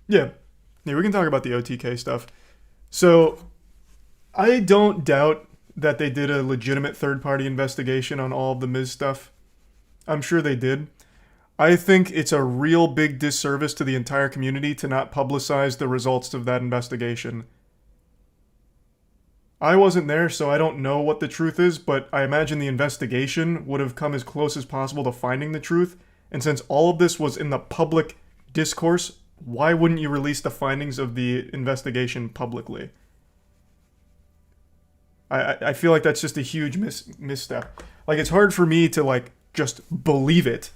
Yeah. Yeah, we can talk about the OTK stuff. So, I don't doubt that they did a legitimate third party investigation on all of the Miz stuff. I'm sure they did. I think it's a real big disservice to the entire community to not publicize the results of that investigation. I wasn't there, so I don't know what the truth is, but I imagine the investigation would have come as close as possible to finding the truth. And since all of this was in the public discourse, why wouldn't you release the findings of the investigation publicly? I feel like that's just a huge misstep. Like, it's hard for me to, like, just believe it.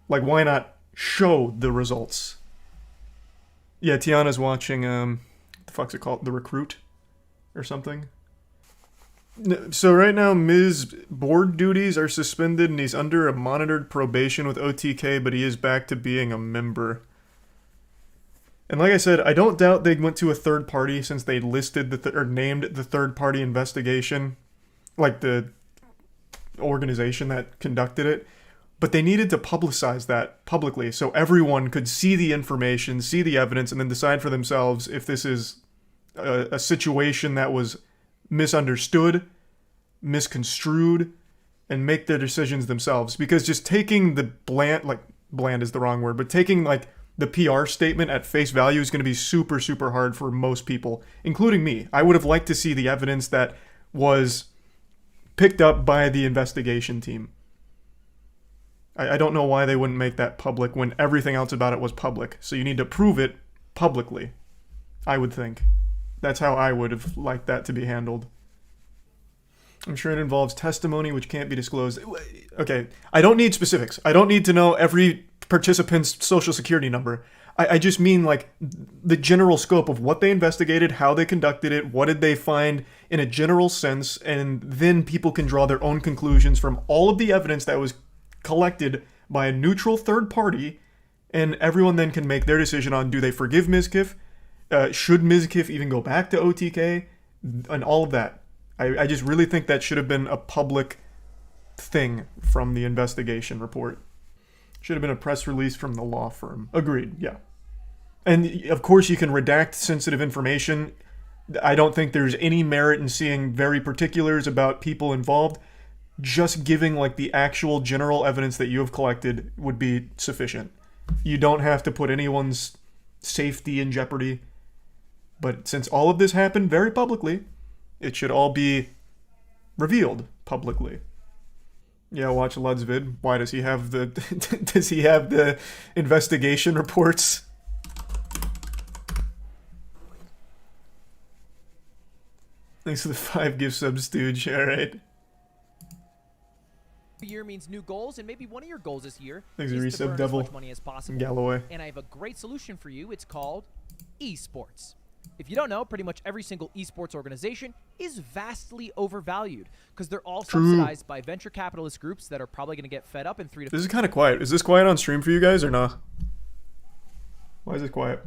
Like, why not show the results? Yeah, Tiana's watching, the fuck's it called? The Recruit? Or something. So right now, Miz board duties are suspended and he's under a monitored probation with OTK, but he is back to being a member. And like I said, I don't doubt they went to a third party since they listed or named the third party investigation, like the organization that conducted it. But they needed to publicize that publicly so everyone could see the information, see the evidence, and then decide for themselves if this is a situation that was misunderstood, misconstrued, and make their decisions themselves. Because just taking the bland is the wrong word, but taking like the PR statement at face value is going to be super, super hard for most people, including me. I would have liked to see the evidence that was picked up by the investigation team. I don't know why they wouldn't make that public when everything else about it was public. So you need to prove it publicly, I would think. That's how I would have liked that to be handled. I'm sure it involves testimony which can't be disclosed. Okay, I don't need specifics. I don't need to know every participant's social security number. I just mean like the general scope of what they investigated, how they conducted it, what did they find in a general sense, and then people can draw their own conclusions from all of the evidence that was collected by a neutral third party, and everyone then can make their decision on do they forgive mizkif, should mizkif even go back to OTK, and all of that. I just really think that should have been a public thing from the investigation report. Should have been a press release from the law firm. Agreed, yeah. And of course you can redact sensitive information. I don't think there's any merit in seeing very particulars about people involved. Just giving like the actual general evidence that you have collected would be sufficient. You don't have to put anyone's safety in jeopardy. But since all of this happened very publicly, it should all be revealed publicly. Yeah, watch Lud's vid. Why does he have the does he have the investigation reports? Thanks for the 5 gift subs, Stooge. Alright. Year means new goals, and maybe one of your goals this year Thanks is to resub, burn Devil. as much money as possible. Galloway. And I have a great solution for you. It's called esports. If you don't know, pretty much every single esports organization is vastly overvalued because they're all subsidized by venture capitalist groups that are probably going to get fed up in 3 to 4 This is kind of quiet. Is this quiet on stream for you guys or not? Why is it quiet?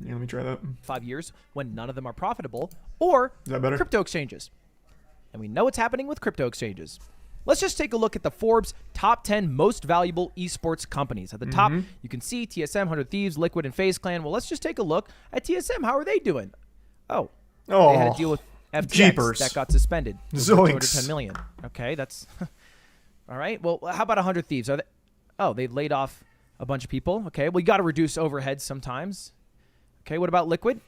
Yeah, let me try that. 5 years when none of them are profitable, or Is that better? crypto exchanges. And we know what's happening with crypto exchanges. Let's just take a look at the Forbes top 10 most valuable esports companies. At the top, you can see TSM, 100 Thieves, Liquid, and FaZe Clan. Well, let's just take a look at TSM. How are they doing? Oh, they had a deal with FTX jeepers. that got suspended. Zoinks. 210 million. Okay, that's all right. Well, how about 100 Thieves? Are they? Oh, they laid off a bunch of people. Okay, well, you got to reduce overheads sometimes. Okay, what about Liquid?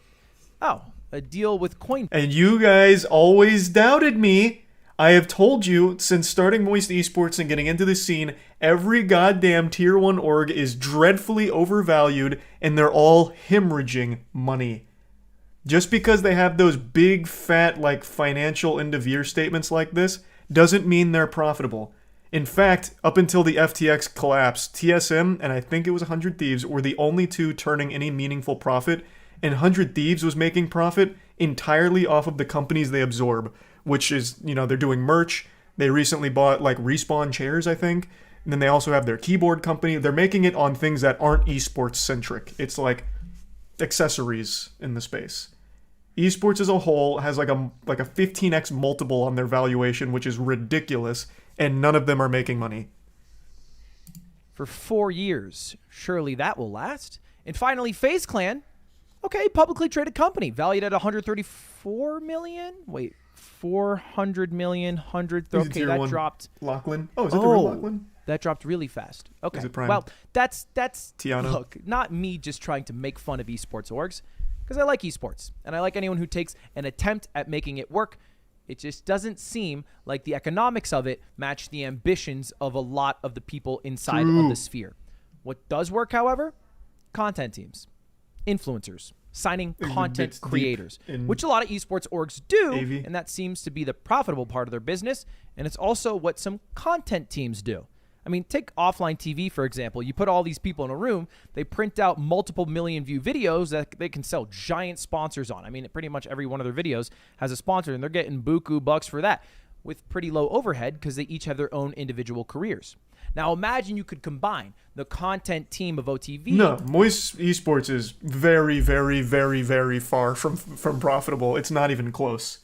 Oh, a deal with Coin. And you guys always doubted me. I have told you since starting Moist Esports and getting into the scene, every goddamn tier 1 org is dreadfully overvalued and they're all hemorrhaging money. Just because they have those big fat like financial end of year statements like this doesn't mean they're profitable. In fact, up until the FTX collapse, TSM and I think it was 100 Thieves were the only two turning any meaningful profit, and 100 Thieves was making profit entirely off of the companies they absorb, which is, you know, they're doing merch. They recently bought like Respawn chairs, I think. And then they also have their keyboard company. They're making it on things that aren't esports centric. It's like accessories in the space. Esports as a whole has like a 15x multiple on their valuation, which is ridiculous, and none of them are making money. for 4 years. Surely that will last. And finally, FaZe Clan. Okay, publicly traded company, valued at 134 million. Wait, 400 million, 100. Okay, that dropped. Lachlan. Oh, is that the real Lachlan? That dropped really fast. Okay. Is it Prime? Well, that's Tiana. Look, not me just trying to make fun of esports orgs, because I like esports and I like anyone who takes an attempt at making it work. It just doesn't seem like the economics of it match the ambitions of a lot of the people inside of the sphere. What does work, however? Content teams, influencers, signing content creators, which a lot of esports orgs do, AV. and that seems to be the profitable part of their business, and it's also what some content teams do. I mean, take offline TV, for example. You put all these people in a room, they print out multiple million view videos that they can sell giant sponsors on. I mean, pretty much every one of their videos has a sponsor, and they're getting buku bucks for that with pretty low overhead because they each have their own individual careers. Now, imagine you could combine the content team of OTV. No, Moist Esports is very, very, very, very far from profitable. It's not even close.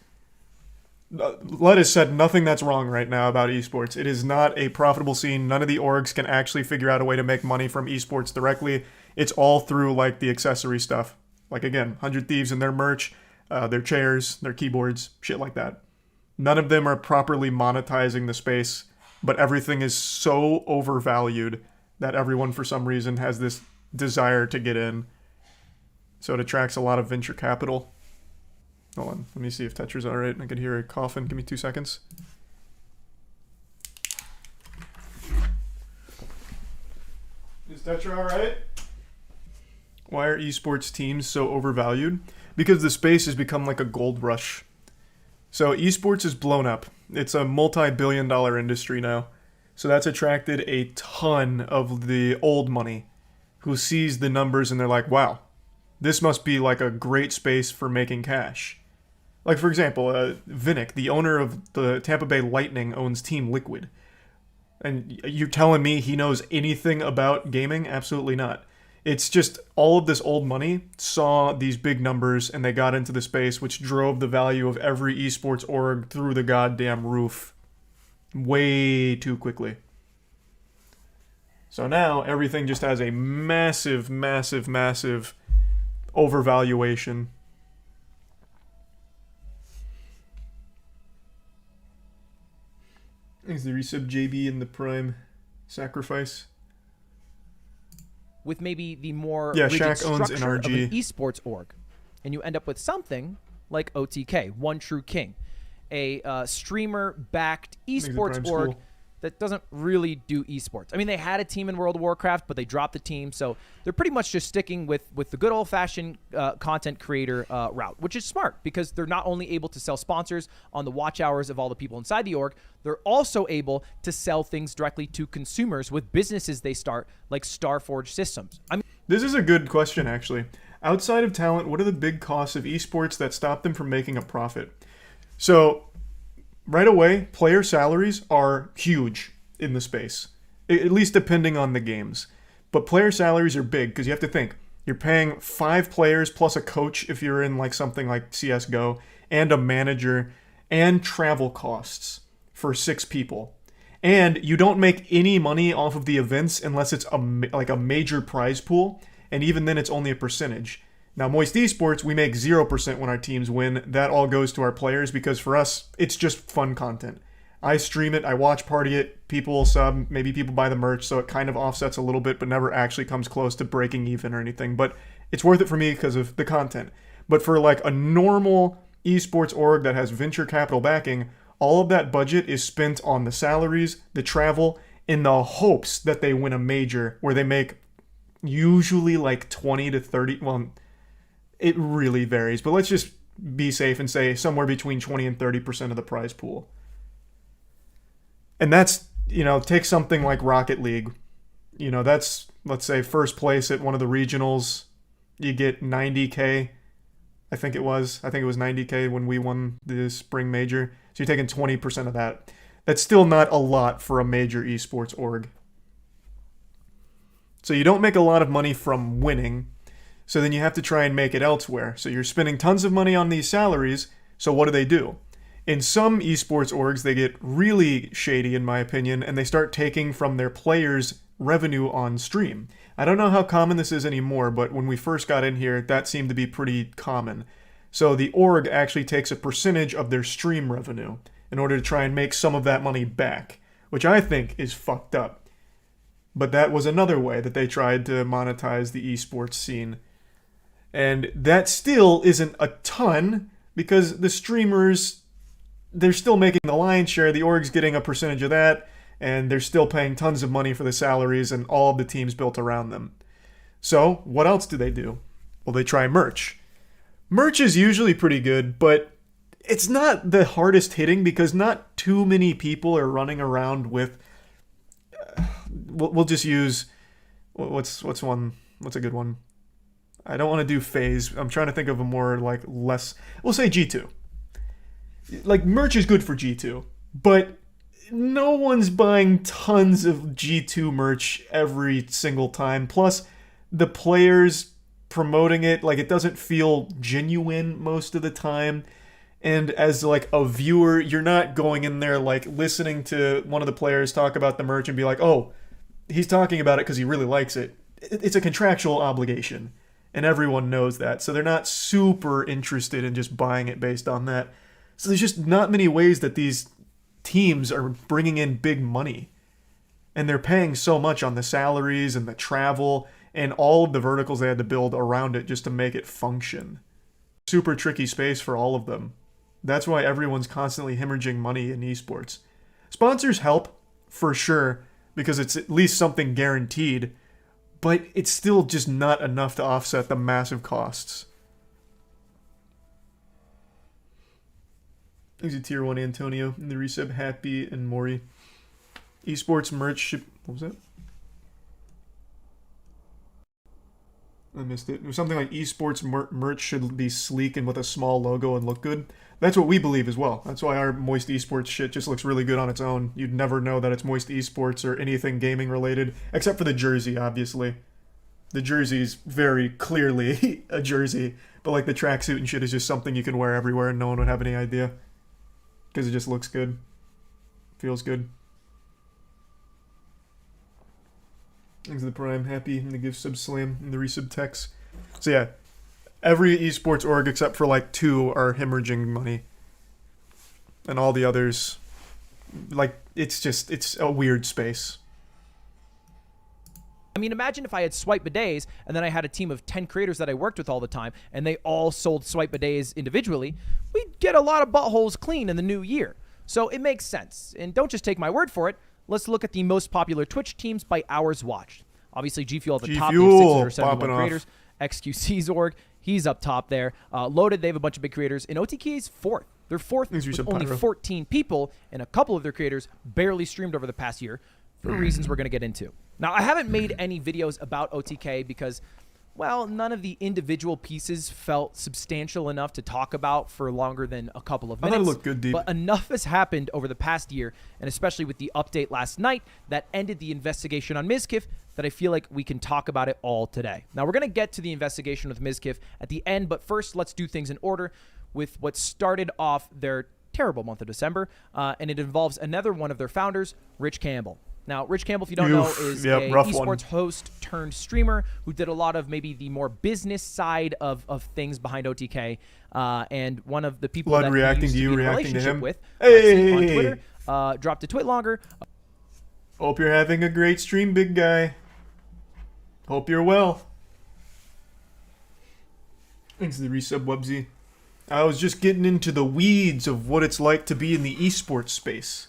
Lettuce said nothing that's wrong right now about esports. It is not a profitable scene. None of the orgs can actually figure out a way to make money from esports directly. It's all through like the accessory stuff. Like again, 100 Thieves and their merch, their chairs, their keyboards, shit like that. None of them are properly monetizing the space, but everything is so overvalued that everyone for some reason has this desire to get in. So it attracts a lot of venture capital. Hold on, let me see if Tetra's all right. I could hear a coughing. Give me 2 seconds. Is Tetra all right? Why are esports teams so overvalued? Because the space has become like a gold rush. So esports is blown up. It's a multi-billion-dollar industry now. So that's attracted a ton of the old money who sees the numbers and they're like, wow, this must be like a great space for making cash. Like, for example, Vinnick, the owner of the Tampa Bay Lightning, owns Team Liquid. And you're telling me he knows anything about gaming? Absolutely not. It's just all of this old money saw these big numbers and they got into the space, which drove the value of every esports org through the goddamn roof way too quickly. So now everything just has a massive, massive, massive overvaluation. Is the resub JB in the Prime sacrifice? With maybe the more Shaq rigid owns structure of NRG. an esports org. And you end up with something like OTK, One True King, a streamer-backed esports org school. that doesn't really do esports. I mean, they had a team in World of Warcraft, but they dropped the team, so they're pretty much just sticking with the good old-fashioned content creator route, which is smart because they're not only able to sell sponsors on the watch hours of all the people inside the org, they're also able to sell things directly to consumers with businesses they start, like Starforge Systems. I mean, This is a good question, actually. Outside of talent, what are the big costs of esports that stop them from making a profit? So, right away, player salaries are huge in the space, at least depending on the games. But player salaries are big because you have to think, you're paying 5 players plus a coach if you're in like something like CSGO, and a manager, and travel costs for 6 people. And you don't make any money off of the events unless it's like a major prize pool, and even then it's only a percentage. Now, Moist Esports, we make 0% when our teams win. That all goes to our players because for us, it's just fun content. I stream it, I watch party it, people will sub, maybe people buy the merch, so it kind of offsets a little bit, but never actually comes close to breaking even or anything. But it's worth it for me because of the content. But for like a normal esports org that has venture capital backing, all of that budget is spent on the salaries, the travel, in the hopes that they win a major where they make usually like 20 to 30, well, it really varies, but let's just be safe and say somewhere between 20 and 30% of the prize pool. And that's, take something like Rocket League. That's, let's say, first place at one of the regionals. You get 90K. I think it was 90K when we won the spring major. So you're taking 20% of that. That's still not a lot for a major esports org. So you don't make a lot of money from winning. So then you have to try and make it elsewhere. So you're spending tons of money on these salaries. So what do? In some esports orgs, they get really shady, in my opinion, and they start taking from their players' revenue on stream. I don't know how common this is anymore, but when we first got in here, that seemed to be pretty common. So the org actually takes a percentage of their stream revenue in order to try and make some of that money back, which I think is fucked up. But that was another way that they tried to monetize the esports scene. And that still isn't a ton, because the streamers, they're still making the lion's share. The org's getting a percentage of that, and they're still paying tons of money for the salaries and all of the teams built around them. So, what else do they do? Well, they try merch. Merch is usually pretty good, but it's not the hardest hitting because not too many people are running around with... We'll just use... What's a good one? I don't want to do phase. I'm trying to think of a more, less... We'll say G2. Merch is good for G2, but no one's buying tons of G2 merch every single time. Plus, the players promoting it, it doesn't feel genuine most of the time. And as, a viewer, you're not going in there, listening to one of the players talk about the merch and be like, oh, he's talking about it because he really likes it. It's a contractual obligation, and everyone knows that. So they're not super interested in just buying it based on that. So there's just not many ways that these teams are bringing in big money. And they're paying so much on the salaries and the travel and all of the verticals they had to build around it just to make it function. Super tricky space for all of them. That's why everyone's constantly hemorrhaging money in esports. Sponsors help, for sure, because it's at least something guaranteed, but it's still just not enough to offset the massive costs. Thanks to Tier 1 Antonio, and the resub Happy and Maury. Esports merch should... What was that? I missed it. It was something like esports merch should be sleek and with a small logo and look good. That's what we believe as well. That's why our Moist Esports shit just looks really good on its own. You'd never know that it's Moist Esports or anything gaming related, except for the jersey, obviously. The jersey's very clearly a jersey, but the tracksuit and shit is just something you can wear everywhere and no one would have any idea. Because it just looks good. Feels good. Thanks to the Prime, Happy, and the Give Sub Slam, and the Resub Tex. So yeah, every esports org except for 2 are hemorrhaging money. And all the others, it's a weird space. I mean, imagine if I had swipe bidets and then I had a team of 10 creators that I worked with all the time and they all sold swipe bidets individually. We'd get a lot of buttholes clean in the new year. So it makes sense. And don't just take my word for it. Let's look at the most popular Twitch teams by hours watched. Obviously, G Fuel at the top, 671 creators. XQC's org, he's up top there. Loaded, they have a bunch of big creators. And OTK's fourth. They're fourth with only 14 people, and a couple of their creators barely streamed over the past year for reasons we're going to get into. Now, I haven't made any videos about OTK because, well, none of the individual pieces felt substantial enough to talk about for longer than a couple of minutes. I thought it looked good, deep. But enough has happened over the past year, and especially with the update last night that ended the investigation on mizkif, that I feel like we can talk about it all today. Now, we're going to get to the investigation with mizkif at the end, but first, let's do things in order with what started off their terrible month of December, and it involves another one of their founders, Rich Campbell. Now, Rich Campbell, if you don't know, is a esports host turned streamer who did a lot of maybe the more business side of things behind OTK, and one of the people Blood that reacting he used to you, to be in a reacting to relationship him. with Hey! on Twitter, dropped a tweet longer. Hope you're having a great stream, big guy. Hope you're well. Thanks to the resub, Wubsy. I was just getting into the weeds of what it's like to be in the esports space.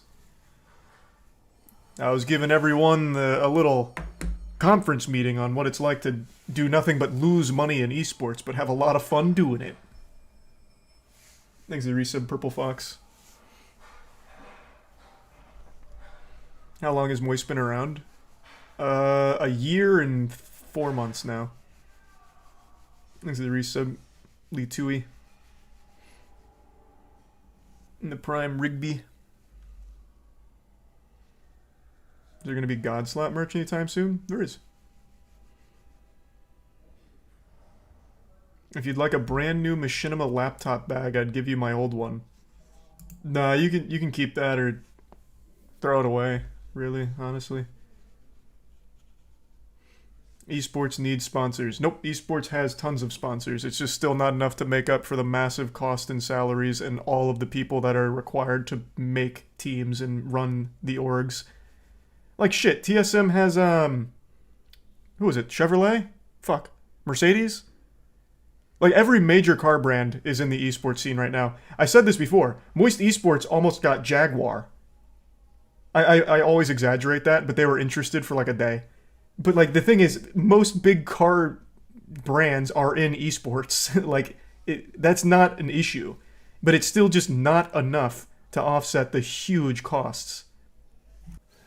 I was giving everyone a little conference meeting on what it's like to do nothing but lose money in esports, but have a lot of fun doing it. Thanks to the resub, Purple Fox. How long has Moist been around? A year and 4 months now. Thanks to the resub, Lee Tui. And the Prime Rigby. Is there going to be God Slap merch anytime soon? There is. If you'd like a brand new Machinima laptop bag, I'd give you my old one. Nah, you can keep that or throw it away. Really, honestly. Esports needs sponsors. Nope, esports has tons of sponsors. It's just still not enough to make up for the massive cost and salaries and all of the people that are required to make teams and run the orgs. Like shit, TSM has who is it? Chevrolet? Fuck. Mercedes? Like every major car brand is in the esports scene right now. I said this before. Moist Esports almost got Jaguar. I always exaggerate that, but they were interested for like a day. But like the thing is, most big car brands are in esports. Like that's not an issue, but it's still just not enough to offset the huge costs.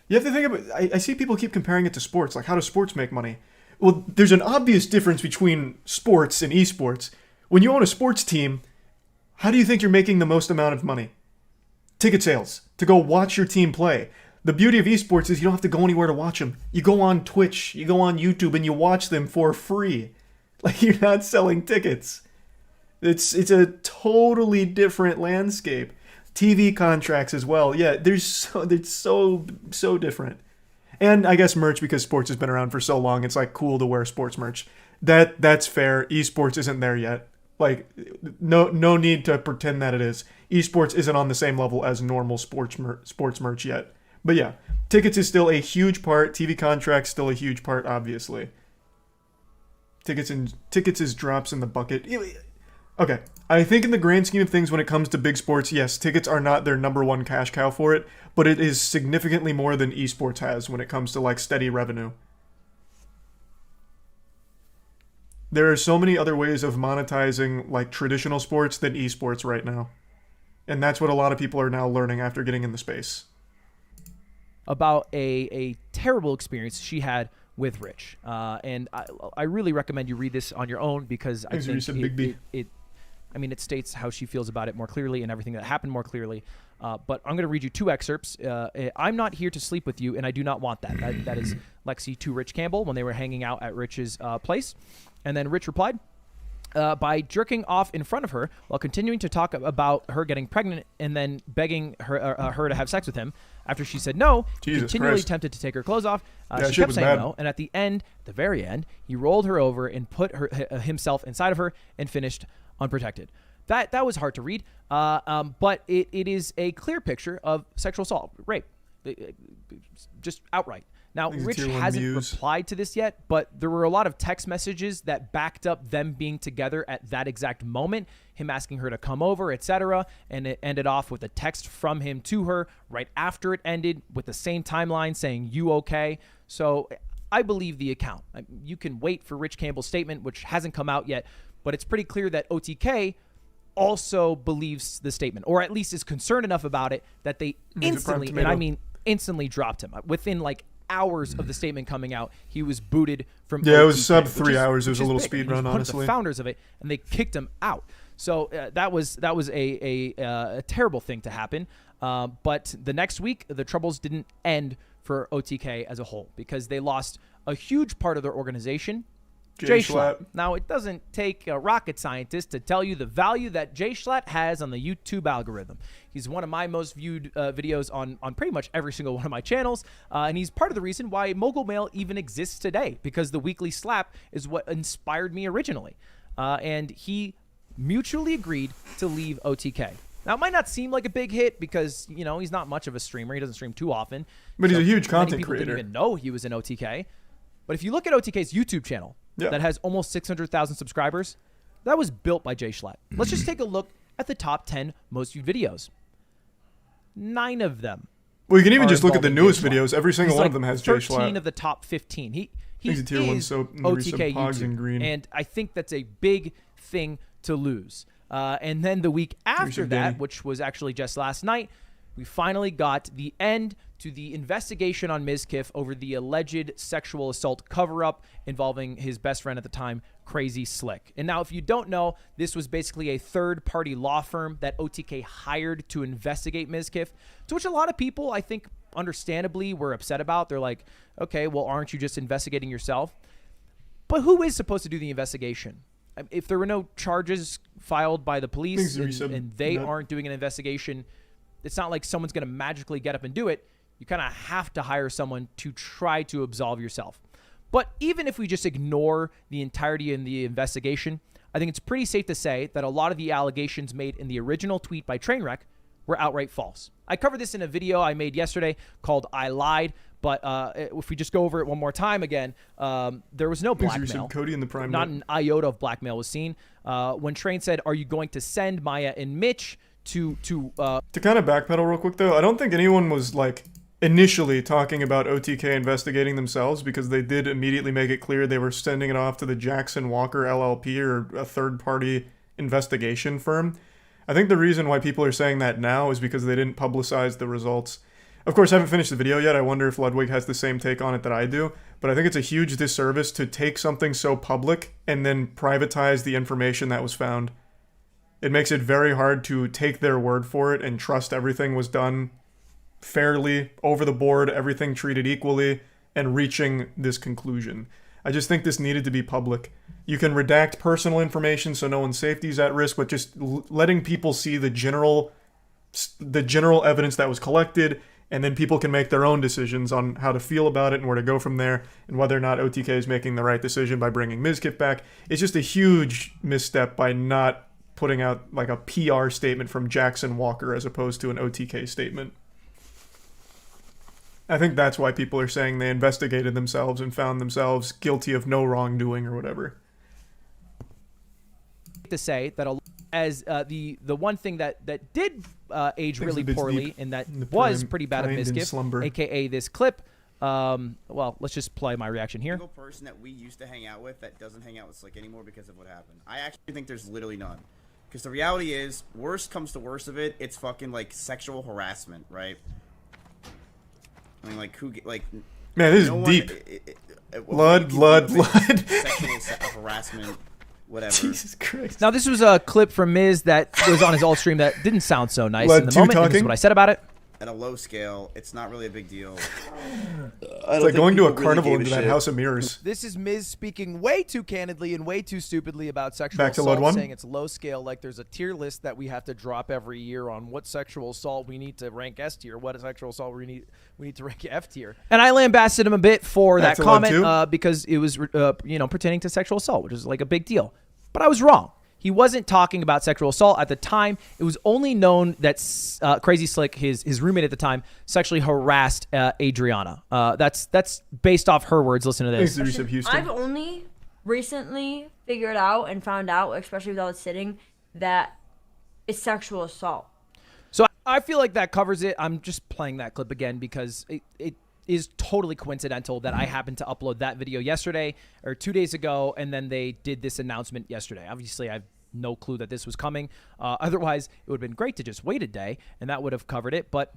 You have to think about. I see people keep comparing it to sports. Like, how does sports make money? Well, there's an obvious difference between sports and esports. When you own a sports team, how do you think you're making the most amount of money? Ticket sales to go watch your team play. The beauty of esports is you don't have to go anywhere to watch them. You go on Twitch, you go on YouTube, and you watch them for free. Like, you're not selling tickets. It's a totally different landscape. TV contracts as well. Yeah, it's so different. And I guess merch, because sports has been around for so long, it's like cool to wear sports merch. That's fair. Esports isn't there yet. Like, no need to pretend that it is. Esports isn't on the same level as normal sports merch yet. But yeah, tickets is still a huge part. TV contracts still a huge part, obviously. Tickets is drops in the bucket. Okay, I think in the grand scheme of things, when it comes to big sports, yes, tickets are not their number one cash cow for it, but it is significantly more than esports has when it comes to like steady revenue. There are so many other ways of monetizing like traditional sports than esports right now. And that's what a lot of people are now learning after getting in the space. About a terrible experience she had with Rich. And I really recommend you read this on your own, because I think it states how she feels about it more clearly and everything that happened more clearly. But I'm going to read you two excerpts. I'm not here to sleep with you, and I do not want that. That is Lexi to Rich Campbell when they were hanging out at Rich's place. And then Rich replied, by jerking off in front of her while continuing to talk about her getting pregnant and then begging her to have sex with him. After she said no, he continually attempted to take her clothes off. She kept saying no, and at the very end, he rolled her over and put himself inside of her and finished unprotected. That was hard to read, but it is a clear picture of sexual assault, rape, just outright. Now, Rich hasn't replied to this yet, but there were a lot of text messages that backed up them being together at that exact moment, him asking her to come over, etc., and it ended off with a text from him to her right after it ended with the same timeline saying, "You okay?" So I believe the account. You can wait for Rich Campbell's statement, which hasn't come out yet, but it's pretty clear that OTK also believes the statement, or at least is concerned enough about it that they instantly, and I mean instantly, dropped him. Within like hours of the statement coming out, he was booted from OTK, it was sub 3 hours. It was a little speed run, honestly. The founders of it, and they kicked him out. So that was a terrible thing to happen. But the next week, the troubles didn't end for OTK as a whole, because they lost a huge part of their organization. Jay Schlatt. Now, it doesn't take a rocket scientist to tell you the value that Jay Schlatt has on the YouTube algorithm. He's one of my most viewed videos on pretty much every single one of my channels, and he's part of the reason why Mogul Mail even exists today, because the weekly slap is what inspired me originally. And he mutually agreed to leave OTK. Now, it might not seem like a big hit because, he's not much of a streamer. He doesn't stream too often. But he's a huge content creator. Didn't even know he was in OTK. But if you look at OTK's YouTube channel, that has almost 600,000 subscribers, that was built by Jay Schlatt. Let's just take a look at the top 10 most viewed videos. 9 of them. Well, you can even just look at the newest videos. Every single one of them has Jay Schlatt. 13 of the top 15. He is OTK YouTube, and I think that's a big thing to lose. And then the week after that, which was actually just last night, we finally got the end to the investigation on mizkif over the alleged sexual assault cover-up involving his best friend at the time, Crazy Slick. And now, if you don't know, this was basically a third-party law firm that OTK hired to investigate mizkif, to which a lot of people, I think, understandably were upset about. They're like, okay, well, aren't you just investigating yourself? But who is supposed to do the investigation? If there were no charges filed by the police and they aren't doing an investigation, It's not like someone's going to magically get up and do it. You kind of have to hire someone to try to absolve yourself. But even if we just ignore the entirety of the investigation, I think it's pretty safe to say that a lot of the allegations made in the original tweet by Trainwreck were outright false. I covered this in a video I made yesterday called I Lied, but if we just go over it one more time again, there was no blackmail. Cody in the prime Not an iota of blackmail was seen. When Train said, "Are you going to send Maya and Mitch to kind of backpedal real quick though, I don't think anyone was like initially talking about OTK investigating themselves, because they did immediately make it clear they were sending it off to the Jackson Walker LLP, or a third-party investigation firm. I think the reason why people are saying that now is because they didn't publicize the results. Of course, I haven't finished the video yet. I wonder if Ludwig has the same take on it that I do, but I think it's a huge disservice to take something so public and then privatize the information that was found. It makes it very hard to take their word for it and trust everything was done fairly, over the board, everything treated equally, and reaching this conclusion. I just think this needed to be public. You can redact personal information so no one's safety is at risk, but just letting people see the general evidence that was collected, and then people can make their own decisions on how to feel about it and where to go from there, and whether or not OTK is making the right decision by bringing mizkif back. It's just a huge misstep by not putting out like a PR statement from Jackson Walker as opposed to an OTK statement. I think that's why people are saying they investigated themselves and found themselves guilty of no wrongdoing or whatever. to say that the one thing that did age really poorly and that was pretty bad of mizkif, aka this clip. Well, let's just play my reaction here. Single person that we used to hang out with that doesn't hang out with Slick anymore because of what happened. I actually think there's literally none. Because the reality is, worst comes to worst of it, it's fucking like sexual harassment, right? I mean, like who, like. Man, this is deep. Blood. Sexual harassment, whatever. Jesus Christ. Now, this was a clip from Miz that was on his alt stream that didn't sound so nice in the moment. And this is what I said about it. At a low scale, it's not really a big deal. It's like going to a carnival into that house of mirrors. This is Miz speaking way too candidly and way too stupidly about sexual Back to assault, Lud 1. saying it's low scale, like there's a tier list that we have to drop every year on what sexual assault we need to rank S tier, what sexual assault we need to rank F tier. And I lambasted him a bit for Back that to Lud comment because it was pertaining to sexual assault, which is like a big deal. But I was wrong. He wasn't talking about sexual assault at the time. It was only known that Crazy Slick, his roommate at the time, sexually harassed Adriana. That's based off her words. Listen to this. I've only recently figured out and found out, especially without sitting, that it's sexual assault. So I feel like that covers it. I'm just playing that clip again because it is totally coincidental that I happened to upload that video yesterday or 2 days ago, and then they did this announcement yesterday. Obviously, I have no clue that this was coming. Otherwise, it would have been great to just wait a day, and that would have covered it. But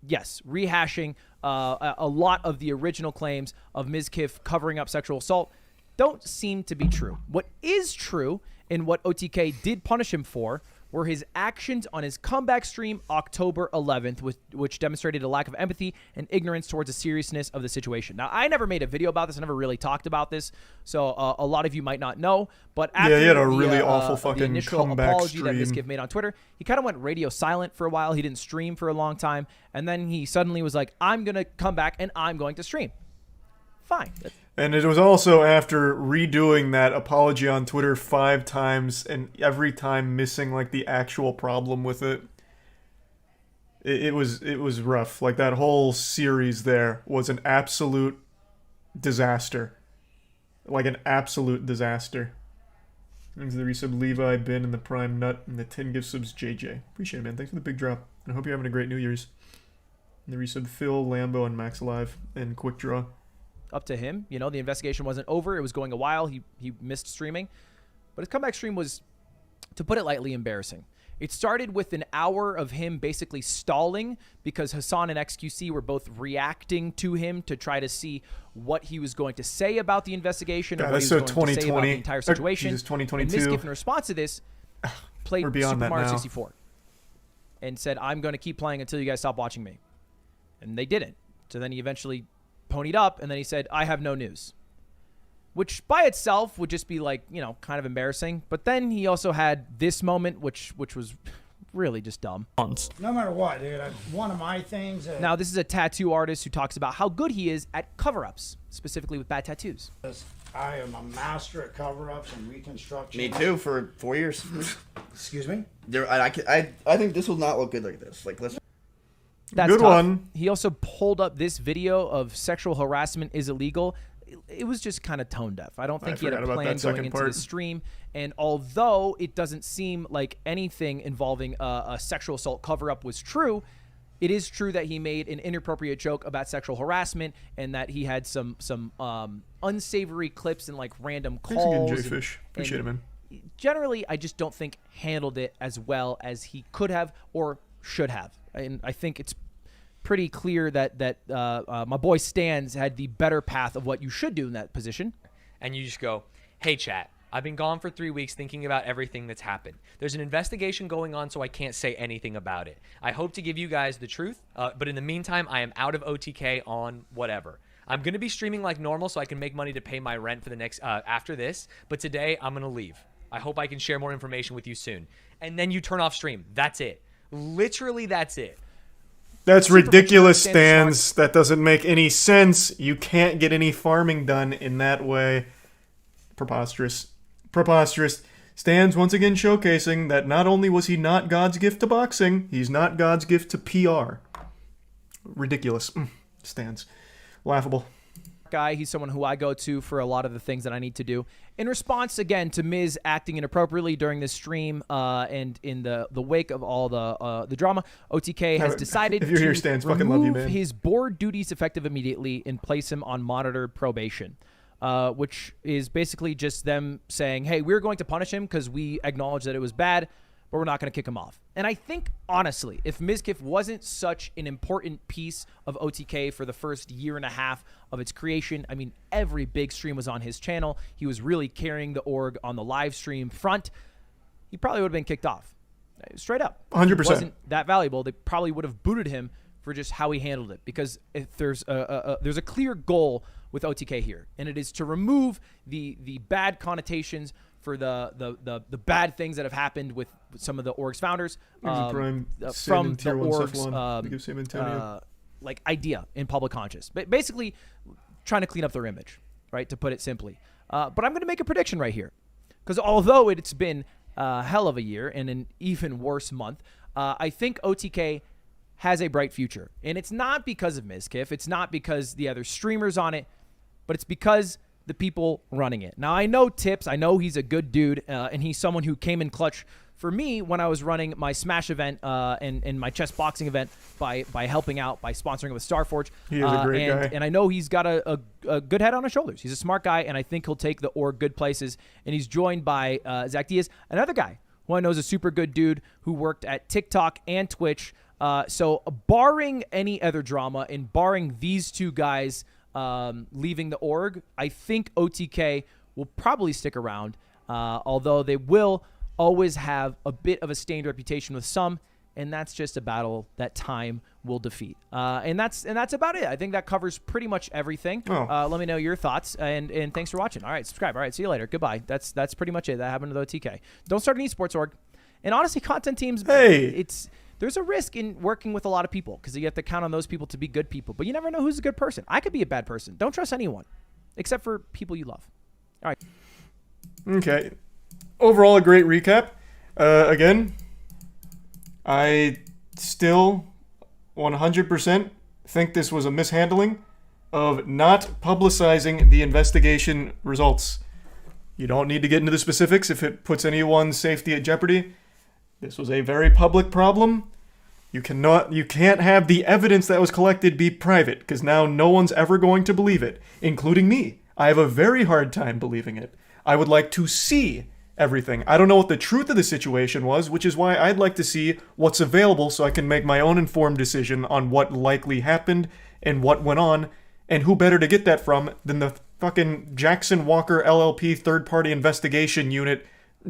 yes, rehashing a lot of the original claims of mizkif covering up sexual assault don't seem to be true. What is true, and what OTK did punish him for, were his actions on his comeback stream October 11th, which demonstrated a lack of empathy and ignorance towards the seriousness of the situation. Now, I never made a video about this. I never really talked about this, so a lot of you might not know. But after he had a really awful fucking initial comeback apology stream that mizkif made on Twitter, he kind of went radio silent for a while. He didn't stream for a long time, and then he suddenly was like, I'm going to come back and I'm going to stream. Fine. And it was also after redoing that apology on Twitter 5 times and every time missing like the actual problem with it. It was rough. Like that whole series there was an absolute disaster. Like an absolute disaster. Thanks to the resub Levi, Ben, and the Prime Nut, and the 10 gift subs JJ. Appreciate it, man. Thanks for the big drop. And I hope you're having a great New Year's. And the resub Phil, Lambo, and Max Alive, and Quick Draw. Up to him. You know, the investigation wasn't over. It was going a while. He missed streaming. But his comeback stream was, to put it lightly, embarrassing. It started with an hour of him basically stalling because Hassan and XQC were both reacting to him to try to see what he was going to say about the investigation, or what he was going to say about the entire situation. Jesus, 2022. And mizkif, in response to this, played Super Mario 64 and said, I'm going to keep playing until you guys stop watching me. And they didn't. So then he eventually ponied up, and then he said, I have no news. Which by itself would just be like, you know, kind of embarrassing. But then he also had this moment, which was really just dumb. No matter what, dude. One of my things. Now, this is a tattoo artist who talks about how good he is at cover-ups, specifically with bad tattoos. I am a master at cover-ups and reconstruction. Me too, for 4 years. Excuse me? I think this will not look good like this. Like, let's. That's Good tough. one. He also pulled up this video of sexual harassment is illegal. It was just kind of tone deaf. I don't think he had a forgot about plan that going second into part. the stream. And although it doesn't seem like anything involving a sexual assault cover-up was true, it is true that he made an inappropriate joke about sexual harassment and that he had some unsavory clips and like random Thanks again, calls. J-Fish. Appreciate it, man. Generally, I just don't think handled it as well as he could have or should have. And I think it's pretty clear that my boy Stans had the better path of what you should do in that position. And you just go, hey, chat, I've been gone for 3 weeks thinking about everything that's happened. There's an investigation going on, so I can't say anything about it. I hope to give you guys the truth, but in the meantime, I am out of OTK on whatever. I'm going to be streaming like normal so I can make money to pay my rent for the next after this, but today I'm going to leave. I hope I can share more information with you soon. And then you turn off stream. That's it. Literally, that's it. That's Super ridiculous, Richard Stans Stans. That doesn't make any sense. You can't get any farming done in that way. Preposterous. Preposterous. Stans once again showcasing that not only was he not God's gift to boxing, he's not God's gift to PR. Ridiculous. Stans. Laughable. Guy. He's someone who I go to for a lot of the things that I need to do. In response, again, to Miz acting inappropriately during this stream and in the wake of all the drama, OTK has decided If you're to here, Stans, fucking love you, remove man. his board duties effective immediately and place him on monitored probation, which is basically just them saying, hey, we're going to punish him because we acknowledge that it was bad, but we're not going to kick him off. And I think, honestly, if mizkif wasn't such an important piece of OTK for the first year and a half of its creation, I mean, every big stream was on his channel. He was really carrying the org on the live stream front. He probably would have been kicked off. Straight up. 100%. If he wasn't that valuable, they probably would have booted him for just how he handled it. Because if there's a clear goal with OTK here, and it is to remove the bad connotations for the bad things that have happened with some of the org's founders Prime from the Tier 1 org's Cephalon. Big up Sam Antonio. like idea in public conscious, but basically trying to clean up their image, right? To put it simply. But I'm going to make a prediction right here, because although it's been a hell of a year and an even worse month, I think OTK has a bright future, and it's not because of mizkif, it's not because the other streamers on it, but it's because the people running it. Now, I know Tips. I know he's a good dude, and he's someone who came in clutch for me when I was running my Smash event and my chess boxing event by helping out, by sponsoring with Starforge. He is a great guy. And I know he's got a good head on his shoulders. He's a smart guy, and I think he'll take the org good places. And he's joined by Zach Diaz, another guy who I know is a super good dude who worked at TikTok and Twitch. So barring any other drama and barring these two guys leaving the org, I think OTK will probably stick around, although they will always have a bit of a stained reputation with some, and that's just a battle that time will defeat. And that's about it. I think that covers pretty much everything. Let me know your thoughts, and thanks for watching. All right, subscribe. All right, see you later. Goodbye. That's pretty much it. That happened to the OTK. Don't start an esports org. And honestly, content teams, there's a risk in working with a lot of people because you have to count on those people to be good people. But you never know who's a good person. I could be a bad person. Don't trust anyone, except for people you love. All right. Okay. Overall, a great recap. Again, I still 100% think this was a mishandling of not publicizing the investigation results. You don't need to get into the specifics if it puts anyone's safety at jeopardy. This was a very public problem. You can't have the evidence that was collected be private, because now no one's ever going to believe it, including me. I have a very hard time believing it. I would like to see everything. I don't know what the truth of the situation was, which is why I'd like to see what's available so I can make my own informed decision on what likely happened and what went on, and who better to get that from than the fucking Jackson Walker LLP third-party investigation unit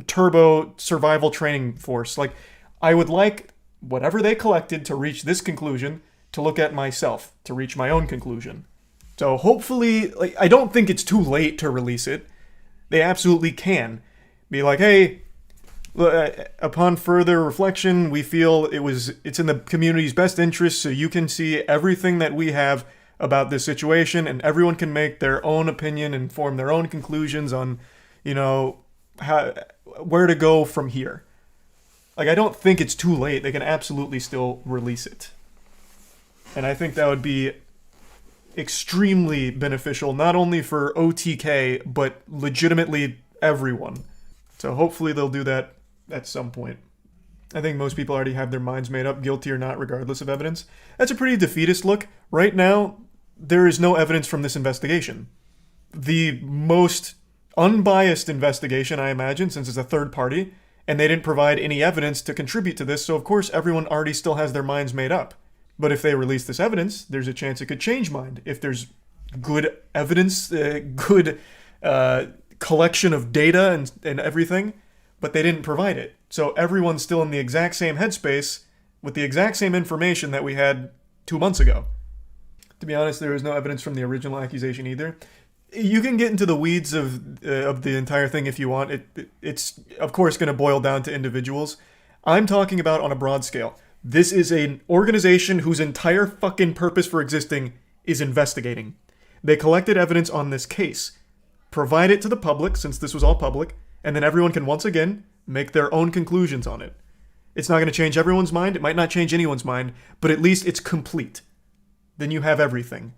turbo survival training force. Like, I would like whatever they collected to reach this conclusion to look at myself, to reach my own conclusion. So hopefully, like, I don't think it's too late to release it. They absolutely can. Be like, hey, Upon further reflection, we feel it's in the community's best interest so you can see everything that we have about this situation, and everyone can make their own opinion and form their own conclusions on, where to go from here. Like, I don't think it's too late. They can absolutely still release it. And I think that would be extremely beneficial, not only for OTK, but legitimately everyone. So hopefully they'll do that at some point. I think most people already have their minds made up, guilty or not, regardless of evidence. That's a pretty defeatist look. Right now, there is no evidence from this investigation. The most unbiased investigation, I imagine, since it's a third party, and they didn't provide any evidence to contribute to this, so of course everyone already still has their minds made up. But if they release this evidence, there's a chance it could change mind. If there's good evidence, good collection of data and everything, but they didn't provide it. So everyone's still in the exact same headspace with the exact same information that we had 2 months ago. To be honest, there was no evidence from the original accusation either. You can get into the weeds of the entire thing if you want. It's, of course, going to boil down to individuals. I'm talking about on a broad scale. This is an organization whose entire fucking purpose for existing is investigating. They collected evidence on this case, provide it to the public, since this was all public, and then everyone can once again make their own conclusions on it. It's not going to change everyone's mind. It might not change anyone's mind, but at least it's complete. Then you have everything.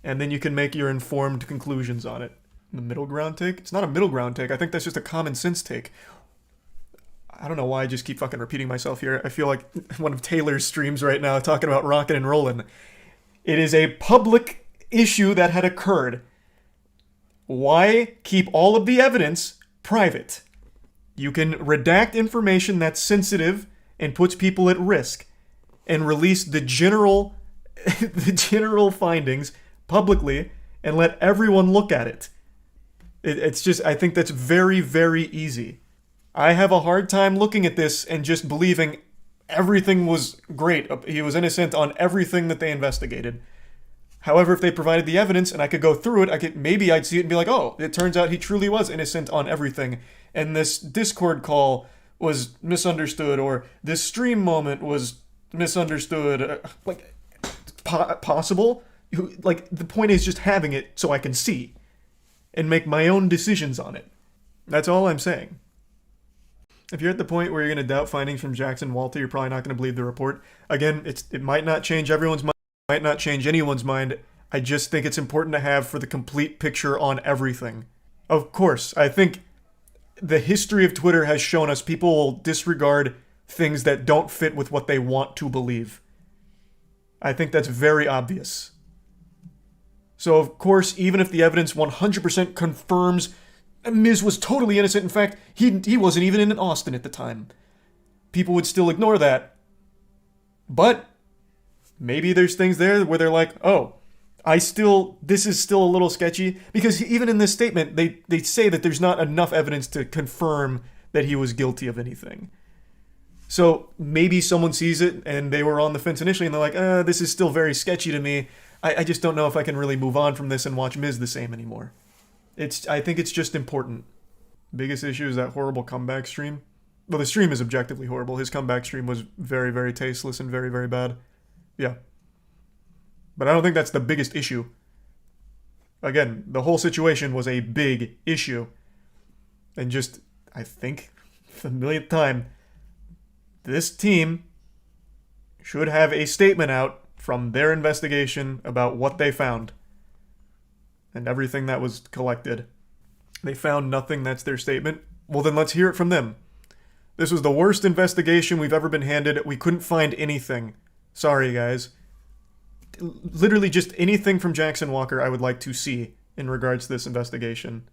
And then you can make your informed conclusions on it. The middle ground take? It's not a middle ground take. I think that's just a common sense take. I don't know why I just keep fucking repeating myself here. I feel like one of Taylor's streams right now talking about rockin' and rollin'. It is a public issue that had occurred. Why keep all of the evidence private? You can redact information that's sensitive and puts people at risk and release the general findings publicly and let everyone look at it. It's just, I think that's very, very easy. I have a hard time looking at this and just believing everything was great. He was innocent on everything that they investigated. However, if they provided the evidence and I could go through it, maybe I'd see it and be like, oh, it turns out he truly was innocent on everything. And this Discord call was misunderstood, or this stream moment was misunderstood. Possible? Like, the point is just having it so I can see and make my own decisions on it. That's all I'm saying. If you're at the point where you're going to doubt findings from Jackson Walter, you're probably not going to believe the report. Again, it might not change everyone's mind, it might not change anyone's mind. I just think it's important to have for the complete picture on everything. Of course, I think the history of Twitter has shown us people will disregard things that don't fit with what they want to believe. I think that's very obvious. So, of course, even if the evidence 100% confirms Miz was totally innocent, in fact, he wasn't even in Austin at the time, people would still ignore that. But maybe there's things there where they're like, oh, this is still a little sketchy, because even in this statement, they say that there's not enough evidence to confirm that he was guilty of anything. So maybe someone sees it and they were on the fence initially and they're like, this is still very sketchy to me. I just don't know if I can really move on from this and watch Miz the same anymore. I think it's just important. Biggest issue is that horrible comeback stream. Well, the stream is objectively horrible. His comeback stream was very, very tasteless and very, very bad. Yeah. But I don't think that's the biggest issue. Again, the whole situation was a big issue. And just, I think, for the millionth time, this team should have a statement out from their investigation about what they found and everything that was collected. They found nothing, that's their statement. Well, then let's hear it from them. This was the worst investigation we've ever been handed. We couldn't find anything. Sorry, guys. Literally just anything from Jackson Walker I would like to see in regards to this investigation.